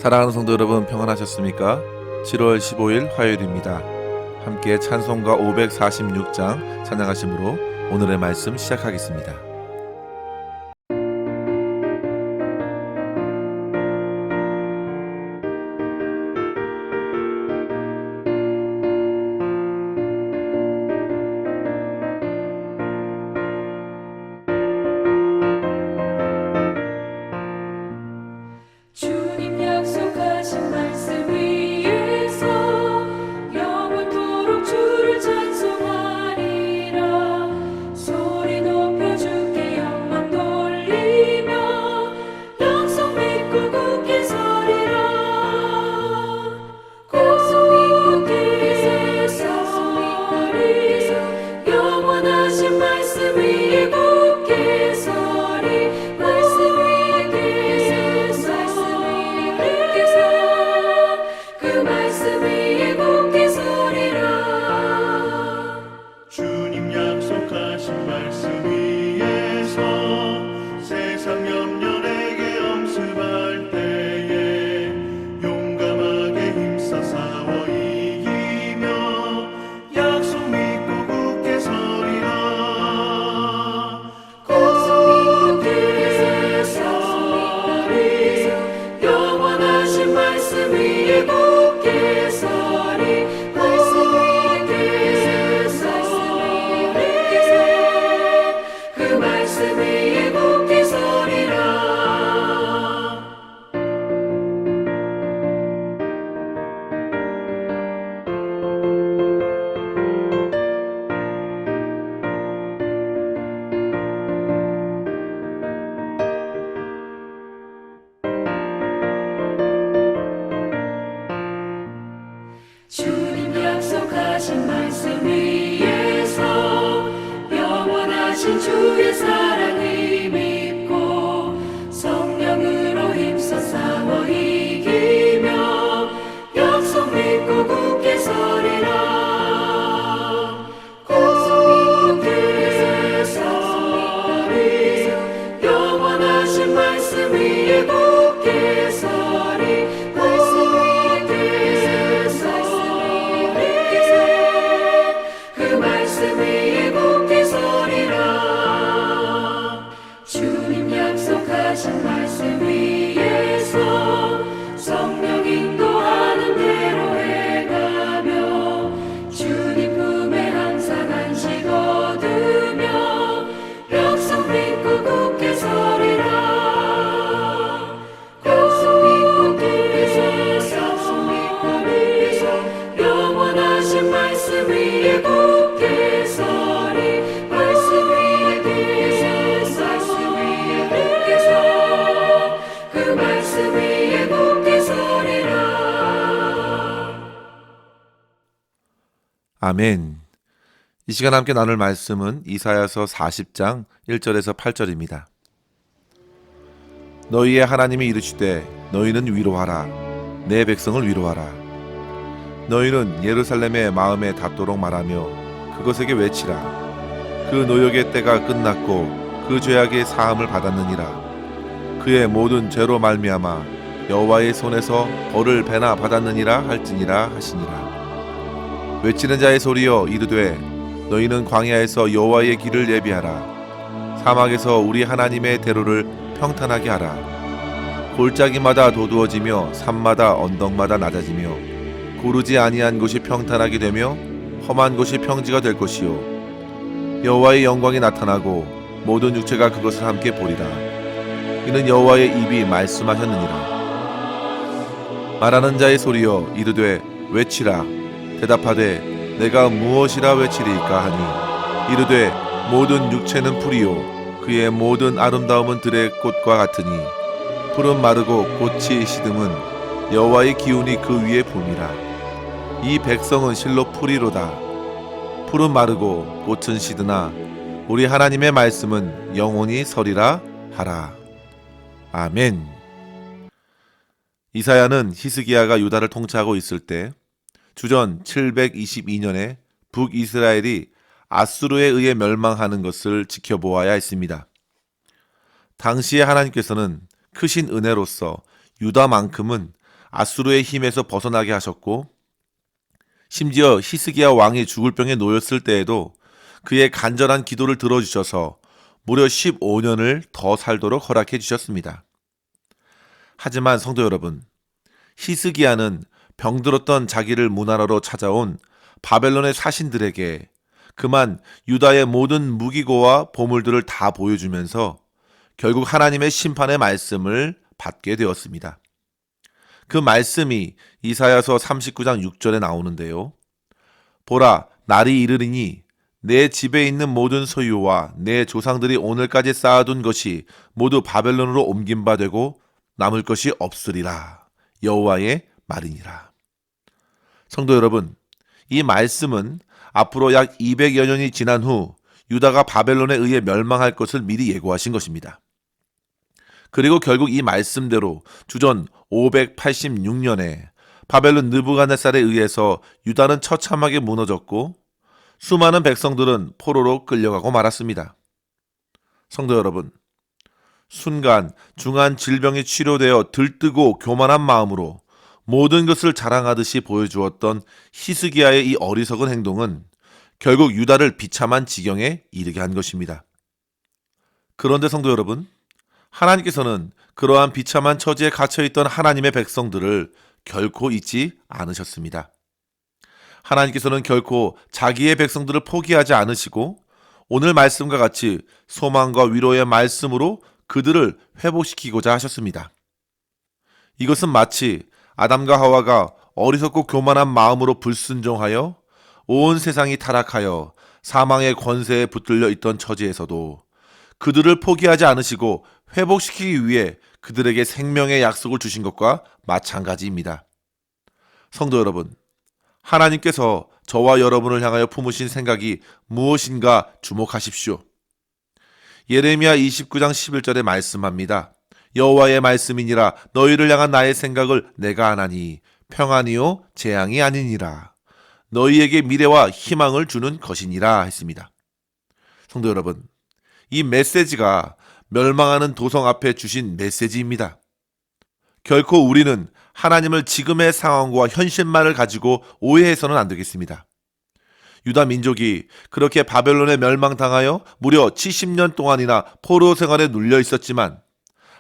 사랑하는 성도 여러분, 평안하셨습니까? 7월 15일 화요일입니다. 함께 찬송가 546장 찬양하심으로 오늘의 말씀 시작하겠습니다. 주님 약속하신 말씀 위에서 영원토록 주를 찬송하리라. 소리 높여 주께 영광 돌리며 약속 믿고 굳게 서리라. 굳게 서리 영원하신 말씀 위에 굳게 서리. 말씀 위에 그 말씀 위에 굳게 서리라. 주님 약속하신 말씀 위에서 세상 염려에게 엄습할 때에 용감하게 힘써 싸워 이기며 약속 믿고 굳게 서리라. 굳게 서리 영원하신 말씀 위에 굳게 서리. 말씀 위에 서리 그 말씀 위에 굳게 서리라. 주님 약속하신 말씀 위에서 영원하신 주의 사랑을 믿고 성령으로 힘써 싸워 이기며 약속 믿고 굳게 서리라. 굳게 서리 영원하신 말씀 위에 굳게 서리. 말씀 위에 그 말씀 위에 굳게 서리라. 주님 약속하신 말씀 위에서 성령 인도하는 대로 해가며 주님 품에 항상 안식 얻으며 약속 믿고 굳게 서리라. 약속 믿고 굳게 서리 영원하신 말씀 위에 굳게 서리. 말씀 위에 굳게 서 그 말씀 위에 굳게 서리라. 아멘. 이 시간 함께 나눌 말씀은 이사야서 40장 1절에서 8절입니다. 너희의 하나님이 이르시되 너희는 위로하라. 내 백성을 위로하라. 너희는 예루살렘의 마음에 닿도록 말하며 그것에게 외치라. 그 노역의 때가 끝났고 그 죄악의 사함을 받았느니라. 그의 모든 죄로 말미암아 여호와의 손에서 벌을 배나 받았느니라 할지니라 하시니라. 외치는 자의 소리여 이르되 너희는 광야에서 여호와의 길을 예비하라. 사막에서 우리 하나님의 대로를 평탄하게 하라. 골짜기마다 도두어지며 산마다 언덕마다 낮아지며 고르지 아니한 곳이 평탄하게 되며 험한 곳이 평지가 될 것이요 여호와의 영광이 나타나고 모든 육체가 그것을 함께 보리라. 이는 여호와의 입이 말씀하셨느니라. 말하는 자의 소리여 이르되 외치라. 대답하되 내가 무엇이라 외치리이까 하니 이르되 모든 육체는 풀이요 그의 모든 아름다움은 들의 꽃과 같으니 풀은 마르고 꽃이 시듬은 여호와의 기운이 그 위에 붐이라. 이 백성은 실로 풀이로다. 풀은 마르고 꽃은 시드나 우리 하나님의 말씀은 영원히 서리라 하라. 아멘. 이사야는 히스기야가 유다를 통치하고 있을 때 주전 722년에 북이스라엘이 아수르에 의해 멸망하는 것을 지켜보아야 했습니다. 당시에 하나님께서는 크신 은혜로서 유다만큼은 아수르의 힘에서 벗어나게 하셨고, 심지어 히스기야 왕이 죽을 병에 놓였을 때에도 그의 간절한 기도를 들어주셔서 무려 15년을 더 살도록 허락해 주셨습니다. 하지만 성도 여러분, 히스기야는 병들었던 자기를 문안하러 찾아온 바벨론의 사신들에게 그만 유다의 모든 무기고와 보물들을 다 보여주면서 결국 하나님의 심판의 말씀을 받게 되었습니다. 그 말씀이 이사야서 39장 6절에 나오는데요. 보라, 날이 이르리니 내 집에 있는 모든 소유와 내 조상들이 오늘까지 쌓아둔 것이 모두 바벨론으로 옮긴 바 되고 남을 것이 없으리라. 여호와의 말이니라. 성도 여러분, 이 말씀은 앞으로 약 200여 년이 지난 후 유다가 바벨론에 의해 멸망할 것을 미리 예고하신 것입니다. 그리고 결국 이 말씀대로 주전 586년에 바벨론 느부갓네살에 의해서 유다는 처참하게 무너졌고 수많은 백성들은 포로로 끌려가고 말았습니다. 성도 여러분, 순간 중한 질병이 치료되어 들뜨고 교만한 마음으로 모든 것을 자랑하듯이 보여주었던 히스기야의 이 어리석은 행동은 결국 유다를 비참한 지경에 이르게 한 것입니다. 그런데 성도 여러분, 하나님께서는 그러한 비참한 처지에 갇혀있던 하나님의 백성들을 결코 잊지 않으셨습니다. 하나님께서는 결코 자기의 백성들을 포기하지 않으시고 오늘 말씀과 같이 소망과 위로의 말씀으로 그들을 회복시키고자 하셨습니다. 이것은 마치 아담과 하와가 어리석고 교만한 마음으로 불순종하여 온 세상이 타락하여 사망의 권세에 붙들려 있던 처지에서도 그들을 포기하지 않으시고 회복시키기 위해 그들에게 생명의 약속을 주신 것과 마찬가지입니다. 성도 여러분, 하나님께서 저와 여러분을 향하여 품으신 생각이 무엇인가 주목하십시오. 예레미야 29장 11절에 말씀합니다. 여호와의 말씀이니라 너희를 향한 나의 생각을 내가 아나니 평안이요 재앙이 아니니라. 너희에게 미래와 희망을 주는 것이니라 했습니다. 성도 여러분, 이 메시지가 멸망하는 도성 앞에 주신 메시지입니다. 결코 우리는 하나님을 지금의 상황과 현실만을 가지고 오해해서는 안 되겠습니다. 유다 민족이 그렇게 바벨론에 멸망당하여 무려 70년 동안이나 포로 생활에 눌려 있었지만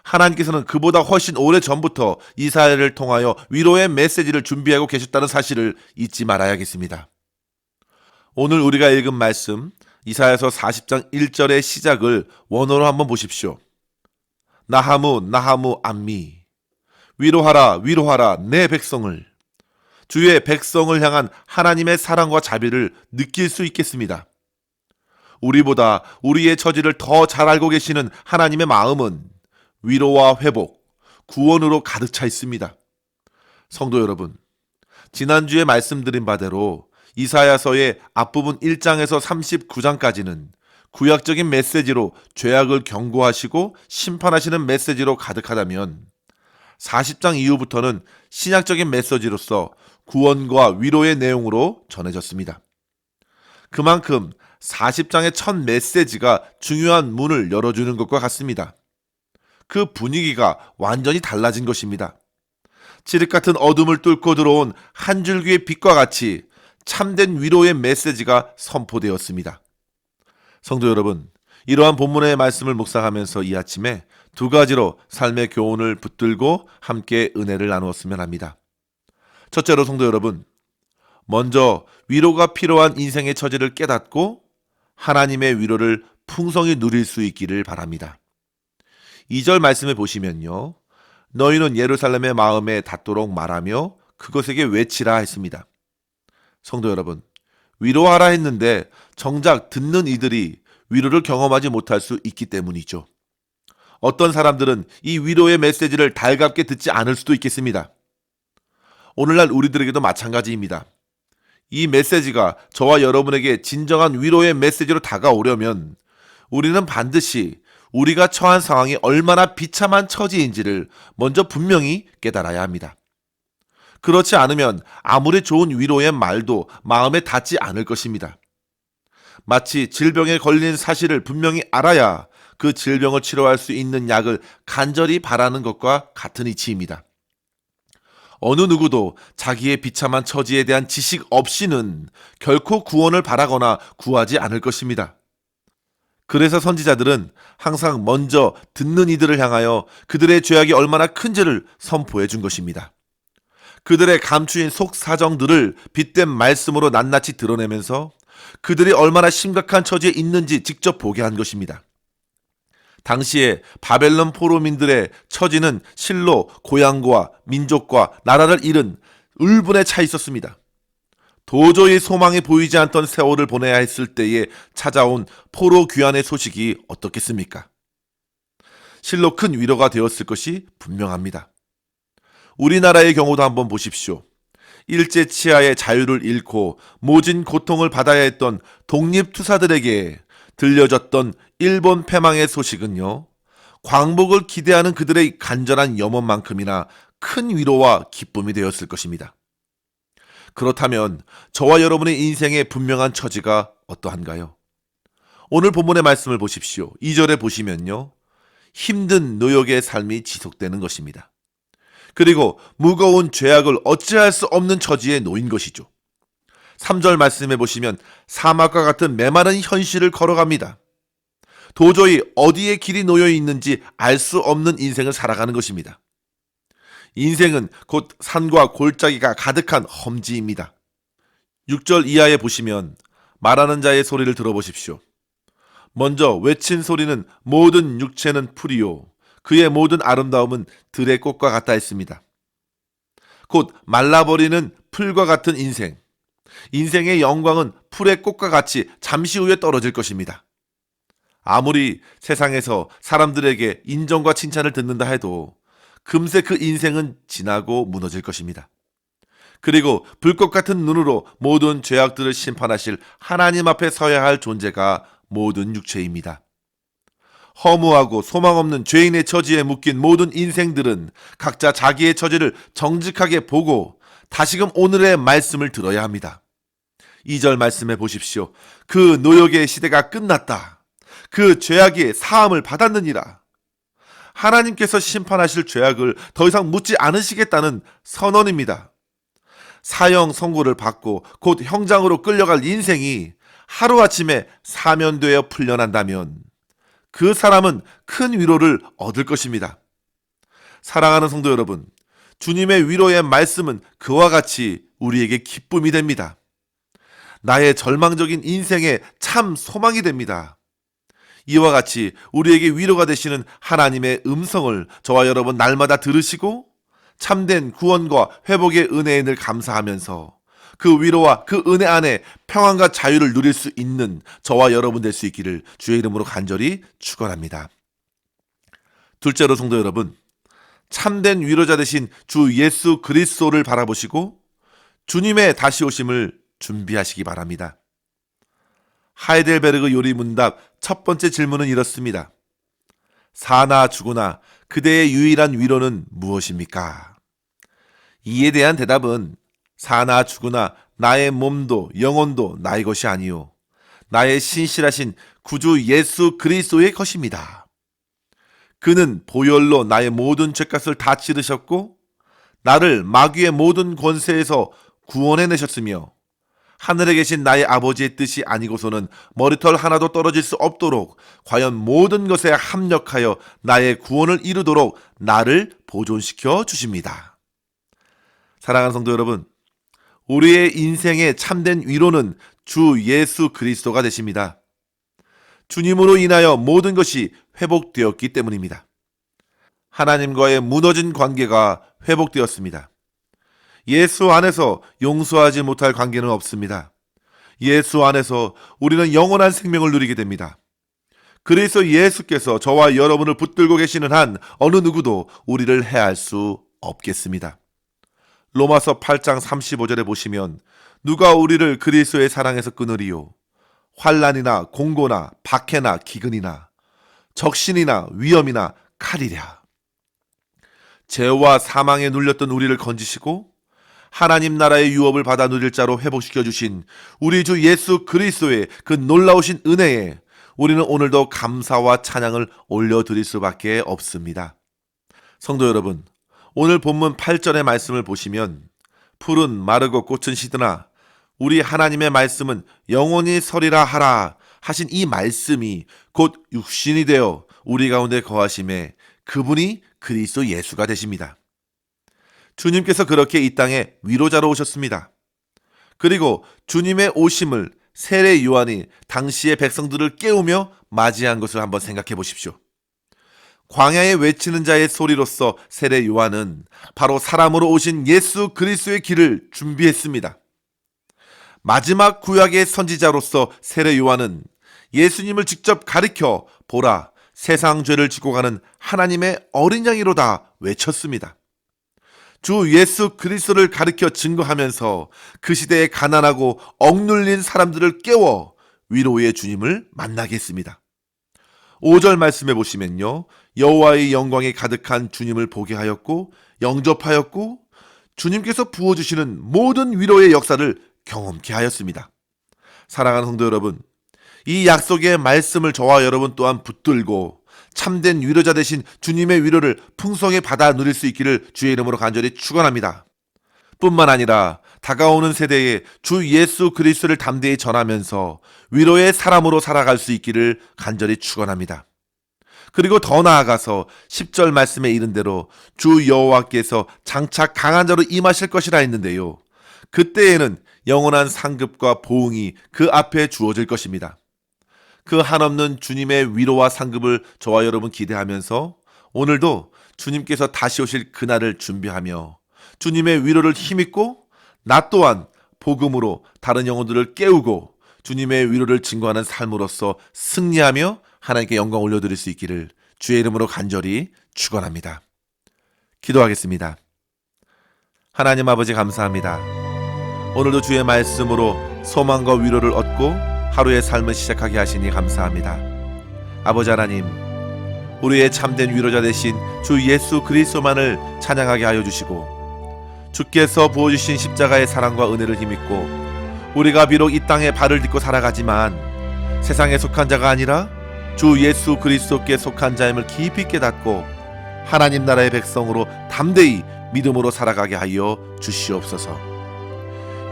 하나님께서는 그보다 훨씬 오래 전부터 이스라엘을 통하여 위로의 메시지를 준비하고 계셨다는 사실을 잊지 말아야겠습니다. 오늘 우리가 읽은 말씀 이사야서 40장 1절의 시작을 원어로 한번 보십시오. 나하무 나하무 암미 위로하라 위로하라 내 백성을. 주의 백성을 향한 하나님의 사랑과 자비를 느낄 수 있겠습니다. 우리보다 우리의 처지를 더 잘 알고 계시는 하나님의 마음은 위로와 회복, 구원으로 가득 차 있습니다. 성도 여러분, 지난주에 말씀드린 바대로 이사야서의 앞부분 1장에서 39장까지는 구약적인 메시지로 죄악을 경고하시고 심판하시는 메시지로 가득하다면 40장 이후부터는 신약적인 메시지로서 구원과 위로의 내용으로 전해졌습니다. 그만큼 40장의 첫 메시지가 중요한 문을 열어주는 것과 같습니다. 그 분위기가 완전히 달라진 것입니다. 칠흑 같은 어둠을 뚫고 들어온 한 줄기의 빛과 같이 참된 위로의 메시지가 선포되었습니다. 성도 여러분, 이러한 본문의 말씀을 묵상하면서 이 아침에 두 가지로 삶의 교훈을 붙들고 함께 은혜를 나누었으면 합니다. 첫째로 성도 여러분, 먼저 위로가 필요한 인생의 처지를 깨닫고 하나님의 위로를 풍성히 누릴 수 있기를 바랍니다. 2절 말씀을 보시면요, 너희는 예루살렘의 마음에 닿도록 말하며 그것에게 외치라 했습니다. 성도 여러분, 위로하라 했는데 정작 듣는 이들이 위로를 경험하지 못할 수 있기 때문이죠. 어떤 사람들은 이 위로의 메시지를 달갑게 듣지 않을 수도 있겠습니다. 오늘날 우리들에게도 마찬가지입니다. 이 메시지가 저와 여러분에게 진정한 위로의 메시지로 다가오려면 우리는 반드시 우리가 처한 상황이 얼마나 비참한 처지인지를 먼저 분명히 깨달아야 합니다. 그렇지 않으면 아무리 좋은 위로의 말도 마음에 닿지 않을 것입니다. 마치 질병에 걸린 사실을 분명히 알아야 그 질병을 치료할 수 있는 약을 간절히 바라는 것과 같은 이치입니다. 어느 누구도 자기의 비참한 처지에 대한 지식 없이는 결코 구원을 바라거나 구하지 않을 것입니다. 그래서 선지자들은 항상 먼저 듣는 이들을 향하여 그들의 죄악이 얼마나 큰지를 선포해 준 것입니다. 그들의 감추인 속 사정들을 빗댄 말씀으로 낱낱이 드러내면서 그들이 얼마나 심각한 처지에 있는지 직접 보게 한 것입니다. 당시에 바벨론 포로민들의 처지는 실로 고향과 민족과 나라를 잃은 울분에 차 있었습니다. 도저히 소망이 보이지 않던 세월을 보내야 했을 때에 찾아온 포로 귀환의 소식이 어떻겠습니까? 실로 큰 위로가 되었을 것이 분명합니다. 우리나라의 경우도 한번 보십시오. 일제 치하의 자유를 잃고 모진 고통을 받아야 했던 독립투사들에게 들려졌던 일본 패망의 소식은요, 광복을 기대하는 그들의 간절한 염원만큼이나 큰 위로와 기쁨이 되었을 것입니다. 그렇다면 저와 여러분의 인생의 분명한 처지가 어떠한가요? 오늘 본문의 말씀을 보십시오. 2절에 보시면요, 힘든 노역의 삶이 지속되는 것입니다. 그리고 무거운 죄악을 어찌할 수 없는 처지에 놓인 것이죠. 3절 말씀해 보시면 사막과 같은 메마른 현실을 걸어갑니다. 도저히 어디에 길이 놓여 있는지 알 수 없는 인생을 살아가는 것입니다. 인생은 곧 산과 골짜기가 가득한 험지입니다. 6절 이하에 보시면 말하는 자의 소리를 들어보십시오. 먼저 외친 소리는 모든 육체는 풀이요 그의 모든 아름다움은 들의 꽃과 같다 했습니다. 곧 말라버리는 풀과 같은 인생, 인생의 영광은 풀의 꽃과 같이 잠시 후에 떨어질 것입니다. 아무리 세상에서 사람들에게 인정과 칭찬을 듣는다 해도 금세 그 인생은 지나고 무너질 것입니다. 그리고 불꽃 같은 눈으로 모든 죄악들을 심판하실 하나님 앞에 서야 할 존재가 모든 육체입니다. 허무하고 소망 없는 죄인의 처지에 묶인 모든 인생들은 각자 자기의 처지를 정직하게 보고 다시금 오늘의 말씀을 들어야 합니다. 2절 말씀해 보십시오. 그 노역의 시대가 끝났다. 그 죄악이 사함을 받았느니라. 하나님께서 심판하실 죄악을 더 이상 묻지 않으시겠다는 선언입니다. 사형 선고를 받고 곧 형장으로 끌려갈 인생이 하루아침에 사면되어 풀려난다면 그 사람은 큰 위로를 얻을 것입니다. 사랑하는 성도 여러분, 주님의 위로의 말씀은 그와 같이 우리에게 기쁨이 됩니다. 나의 절망적인 인생에 참 소망이 됩니다. 이와 같이 우리에게 위로가 되시는 하나님의 음성을 저와 여러분 날마다 들으시고 참된 구원과 회복의 은혜에 늘 감사하면서 그 위로와 그 은혜 안에 평안과 자유를 누릴 수 있는 저와 여러분 될 수 있기를 주의 이름으로 간절히 축원합니다. 둘째로 성도 여러분, 참된 위로자 되신 주 예수 그리스도를 바라보시고 주님의 다시 오심을 준비하시기 바랍니다. 하이델베르그 요리문답 첫 번째 질문은 이렇습니다. 사나 죽으나 그대의 유일한 위로는 무엇입니까? 이에 대한 대답은 사나 죽으나 나의 몸도 영혼도 나의 것이 아니요 나의 신실하신 구주 예수 그리스도의 것입니다. 그는 보혈로 나의 모든 죄값을 다 치르셨고 나를 마귀의 모든 권세에서 구원해내셨으며 하늘에 계신 나의 아버지의 뜻이 아니고서는 머리털 하나도 떨어질 수 없도록 과연 모든 것에 합력하여 나의 구원을 이루도록 나를 보존시켜 주십니다. 사랑하는 성도 여러분, 우리의 인생의 참된 위로는 주 예수 그리스도가 되십니다. 주님으로 인하여 모든 것이 회복되었기 때문입니다. 하나님과의 무너진 관계가 회복되었습니다. 예수 안에서 용서하지 못할 관계는 없습니다. 예수 안에서 우리는 영원한 생명을 누리게 됩니다. 그래서 예수께서 저와 여러분을 붙들고 계시는 한 어느 누구도 우리를 해할 수 없겠습니다. 로마서 8장 35절에 보시면 누가 우리를 그리스도의 사랑에서 끊으리요? 환난이나 공고나 박해나 기근이나 적신이나 위험이나 칼이랴. 죄와 사망에 눌렸던 우리를 건지시고 하나님 나라의 유업을 받아 누릴 자로 회복시켜 주신 우리 주 예수 그리스도의 그 놀라우신 은혜에 우리는 오늘도 감사와 찬양을 올려드릴 수밖에 없습니다. 성도 여러분, 오늘 본문 8절의 말씀을 보시면 풀은 마르고 꽃은 시드나 우리 하나님의 말씀은 영원히 서리라 하라 하신 이 말씀이 곧 육신이 되어 우리 가운데 거하심에 그분이 그리스도 예수가 되십니다. 주님께서 그렇게 이 땅에 위로자로 오셨습니다. 그리고 주님의 오심을 세례 요한이 당시의 백성들을 깨우며 맞이한 것을 한번 생각해 보십시오. 광야에 외치는 자의 소리로서 세례 요한은 바로 사람으로 오신 예수 그리스도의 길을 준비했습니다. 마지막 구약의 선지자로서 세례 요한은 예수님을 직접 가리켜 보라 세상 죄를 지고 가는 하나님의 어린 양이로다 외쳤습니다. 주 예수 그리스도를 가리켜 증거하면서 그 시대에 가난하고 억눌린 사람들을 깨워 위로의 주님을 만나게 했습니다. 5절 말씀해 보시면요. 여호와의 영광이 가득한 주님을 보게 하였고 영접하였고 주님께서 부어주시는 모든 위로의 역사를 경험케 하였습니다. 사랑하는 성도 여러분, 이 약속의 말씀을 저와 여러분 또한 붙들고 참된 위로자 되신 주님의 위로를 풍성히 받아 누릴 수 있기를 주의 이름으로 간절히 축원합니다. 뿐만 아니라 다가오는 세대에 주 예수 그리스도를 담대히 전하면서 위로의 사람으로 살아갈 수 있기를 간절히 축원합니다. 그리고 더 나아가서 10절 말씀에 이른 대로 주 여호와께서 장차 강한 자로 임하실 것이라 했는데요. 그때에는 영원한 상급과 보응이 그 앞에 주어질 것입니다. 그 한없는 주님의 위로와 상급을 저와 여러분 기대하면서 오늘도 주님께서 다시 오실 그날을 준비하며 주님의 위로를 힘입고 나 또한 복음으로 다른 영혼들을 깨우고 주님의 위로를 증거하는 삶으로서 승리하며 하나님께 영광 올려드릴 수 있기를 주의 이름으로 간절히 축원합니다. 기도하겠습니다. 하나님 아버지 감사합니다. 오늘도 주의 말씀으로 소망과 위로를 얻고 하루의 삶을 시작하게 하시니 감사합니다. 아버지 하나님, 우리의 참된 위로자 되신 주 예수 그리스도만을 찬양하게 하여 주시고 주께서 부어주신 십자가의 사랑과 은혜를 힘입고 우리가 비록 이 땅에 발을 딛고 살아가지만 세상에 속한 자가 아니라 주 예수 그리스도께 속한 자임을 깊이 깨닫고 하나님 나라의 백성으로 담대히 믿음으로 살아가게 하여 주시옵소서.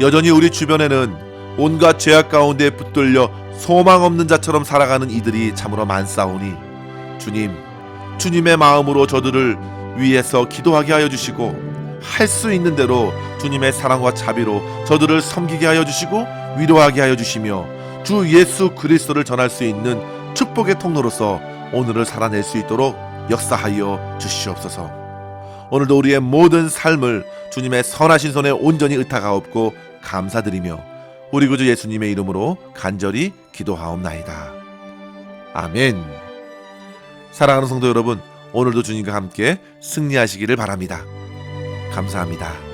여전히 우리 주변에는 온갖 죄악 가운데 붙들려 소망 없는 자처럼 살아가는 이들이 참으로 많사오니 주님, 주님의 마음으로 저들을 위해서 기도하게 하여 주시고 할 수 있는 대로 주님의 사랑과 자비로 저들을 섬기게 하여 주시고 위로하게 하여 주시며 주 예수 그리스도를 전할 수 있는 축복의 통로로서 오늘을 살아낼 수 있도록 역사하여 주시옵소서. 오늘도 우리의 모든 삶을 주님의 선하신 손에 온전히 의탁하옵고 감사드리며 우리 구주 예수님의 이름으로 간절히 기도하옵나이다. 아멘. 사랑하는 성도 여러분, 오늘도 주님과 함께 승리하시기를 바랍니다. 감사합니다.